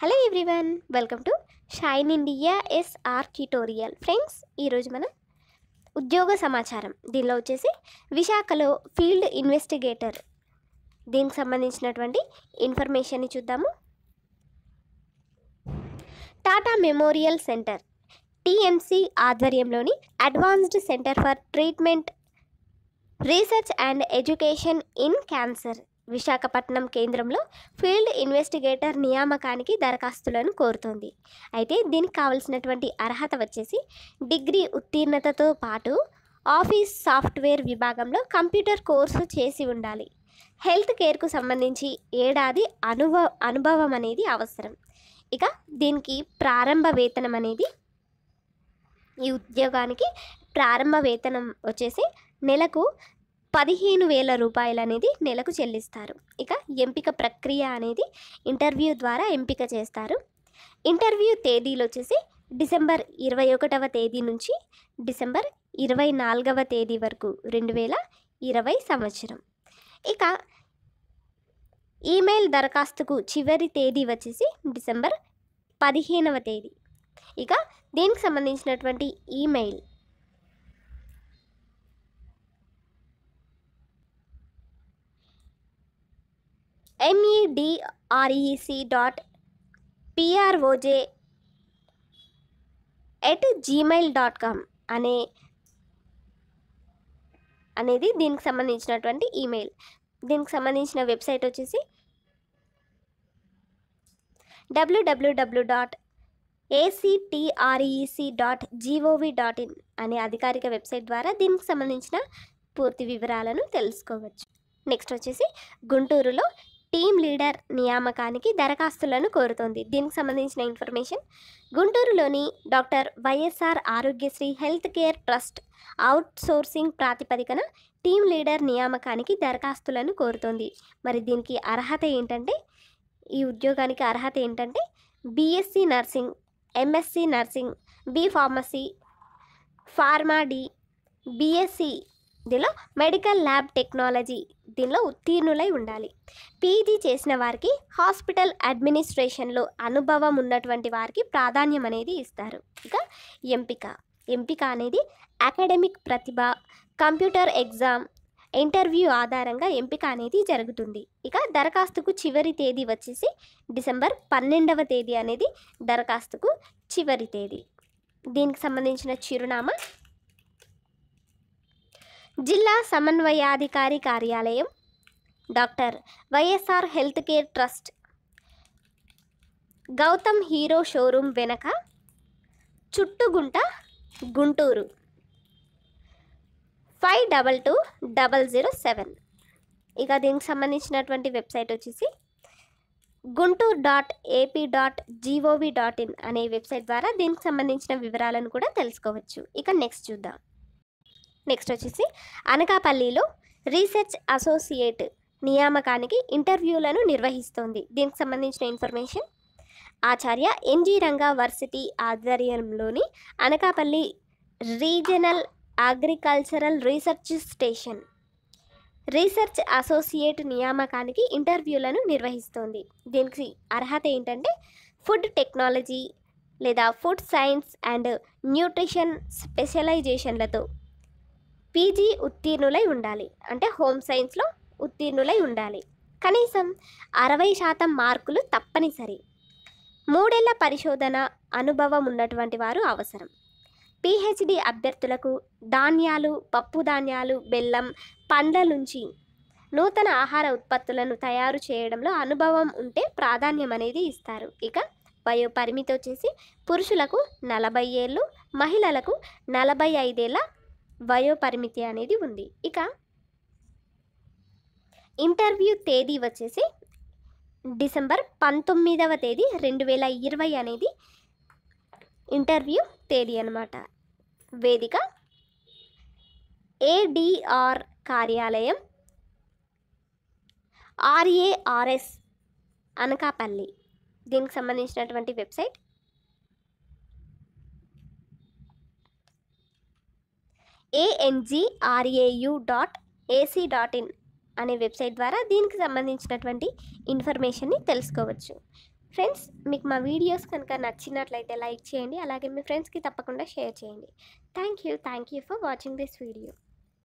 Hello everyone, welcome to Shine India SR tutorial. Friends, ఈరోజు మనం ఉద్యోగ సమాచారం దీనిలో వచ్చేసి విశాఖలో ఫీల్డ్ ఇన్వెస్టిగేటర్ దీనికి సంబంధించినటువంటి ఇన్ఫర్మేషన్ని చూద్దాము. టాటా మెమోరియల్ సెంటర్ టీఎంసీ ఆధ్వర్యంలోని advanced centre for treatment research and education in cancer Visakhapatnam కేంద్రంలో ఫీల్డ్ ఇన్వెస్టిగేటర్ నియామకానికి దరఖాస్తులను కోరుతోంది. అయితే దీనికి కావాల్సినటువంటి అర్హత వచ్చేసి డిగ్రీ ఉత్తీర్ణతతో పాటు ఆఫీస్ సాఫ్ట్వేర్ విభాగంలో కంప్యూటర్ కోర్సు చేసి ఉండాలి. హెల్త్ కేర్కు సంబంధించి ఏడాది అనుభవం అనేది అవసరం. ఇక దీనికి ప్రారంభ వేతనం అనేది ఈ ఉద్యోగానికి ప్రారంభ వేతనం వచ్చేసి నెలకు 15,000 రూపాయలు అనేది నెలకు చెల్లిస్తారు. ఇక ఎంపిక ప్రక్రియ అనేది ఇంటర్వ్యూ ద్వారా ఎంపిక చేస్తారు. ఇంటర్వ్యూ తేదీలు వచ్చేసి డిసెంబర్ 21వ తేదీ నుంచి డిసెంబర్ 24వ తేదీ వరకు 2020 సంవత్సరం. ఇక ఈమెయిల్ దరఖాస్తుకు చివరి తేదీ వచ్చేసి డిసెంబర్ 15వ తేదీ. ఇక దీనికి సంబంధించినటువంటి ఈమెయిల్ medrec.proj@gmail.com అనేది దీనికి సంబంధించినటువంటి ఈమెయిల్. దీనికి సంబంధించిన వెబ్సైట్ వచ్చేసి www.actrec.gov.in అనే అధికారిక వెబ్సైట్ ద్వారా దీనికి సంబంధించిన పూర్తి వివరాలను తెలుసుకోవచ్చు. నెక్స్ట్ వచ్చేసి గుంటూరులో టీమ్ లీడర్ నియామకానికి దరఖాస్తులను కోరుతోంది. దీనికి సంబంధించిన ఇన్ఫర్మేషన్ గుంటూరులోని doctor YSR Aarogyasri health care trust outsourcing ప్రాతిపదికన టీమ్ లీడర్ నియామకానికి దరఖాస్తులను కోరుతోంది. మరి దీనికి అర్హత ఏంటంటే ఈ ఉద్యోగానికి అర్హత ఏంటంటే BSc nursing, MSc nursing, B pharmacy, pharma D, BSc దీనిలో మెడికల్ ల్యాబ్ టెక్నాలజీ దీనిలో ఉత్తీర్ణులై ఉండాలి. పీజీ చేసిన వారికి హాస్పిటల్ అడ్మినిస్ట్రేషన్లో అనుభవం ఉన్నటువంటి వారికి ప్రాధాన్యం అనేది ఇస్తారు. ఇక ఎంపిక అనేది అకాడమిక్ ప్రతిభ, కంప్యూటర్ ఎగ్జామ్, ఇంటర్వ్యూ ఆధారంగా ఎంపిక అనేది జరుగుతుంది. ఇక దరఖాస్తుకు చివరి తేదీ వచ్చేసి డిసెంబర్ 12వ తేదీ అనేది దరఖాస్తుకు చివరి తేదీ. దీనికి సంబంధించిన చిరునామా జిల్లా సమన్వయాధికారి కార్యాలయం, doctor YSR health care trust, Gautam Hero showroom వెనక, చుట్టుగుంట, గుంటూరు 522007. ఇక దీనికి సంబంధించినటువంటి వెబ్సైట్ వచ్చేసి guntur.ap.gov.in అనే వెబ్సైట్ ద్వారా దీనికి సంబంధించిన వివరాలను కూడా తెలుసుకోవచ్చు. ఇక నెక్స్ట్ వచ్చేసి అనకాపల్లిలో రీసెర్చ్ అసోసియేట్ నియామకానికి ఇంటర్వ్యూలను నిర్వహిస్తోంది. దీనికి సంబంధించిన information Acharya N G Ranga varsity ఆధ్వర్యంలోని Anakapalli regional agricultural research station research associate నియామకానికి ఇంటర్వ్యూలను నిర్వహిస్తోంది. దీనికి అర్హత ఏంటంటే ఫుడ్ టెక్నాలజీ లేదా ఫుడ్ సైన్స్ అండ్ న్యూట్రిషన్ స్పెషలైజేషన్లతో పీజీ ఉత్తీర్ణులై ఉండాలి. అంటే హోమ్ సైన్స్లో ఉత్తీర్ణులై ఉండాలి. కనీసం 60% మార్కులు తప్పనిసరి. 3 ఏళ్ల పరిశోధన అనుభవం ఉన్నటువంటి వారు అవసరం. పిహెచ్డి అభ్యర్థులకు ధాన్యాలు, పప్పు ధాన్యాలు, బెల్లం, పండ్ల నుంచి నూతన ఆహార ఉత్పత్తులను తయారు చేయడంలో అనుభవం ఉంటే ప్రాధాన్యం అనేది ఇస్తారు. ఇక వయో పరిమితి వచ్చేసి పురుషులకు 40 ఏళ్ళు, మహిళలకు 45 ఏళ్ళ వయో పరిమితి అనేది ఉంది. ఇక ఇంటర్వ్యూ తేదీ వచ్చేసి డిసెంబర్ 19వ తేదీ 2020 అనేది ఇంటర్వ్యూ తేదీ అన్నమాట. వేదిక ఏడిఆర్ కార్యాలయం, ఆర్ఏఆర్ఎస్ అనకాపల్లి. దీనికి సంబంధించినటువంటి వెబ్సైట్ angrau.ac.in అనే వెబ్సైట్ ద్వారా దీనికి సంబంధించినటువంటి ఇన్ఫర్మేషన్ని తెలుసుకోవచ్చు. ఫ్రెండ్స్, మీకు మా వీడియోస్ కనుక నచ్చినట్లయితే లైక్ చేయండి. అలాగే మీ ఫ్రెండ్స్కి తప్పకుండా షేర్ చేయండి. Thank you for watching this video.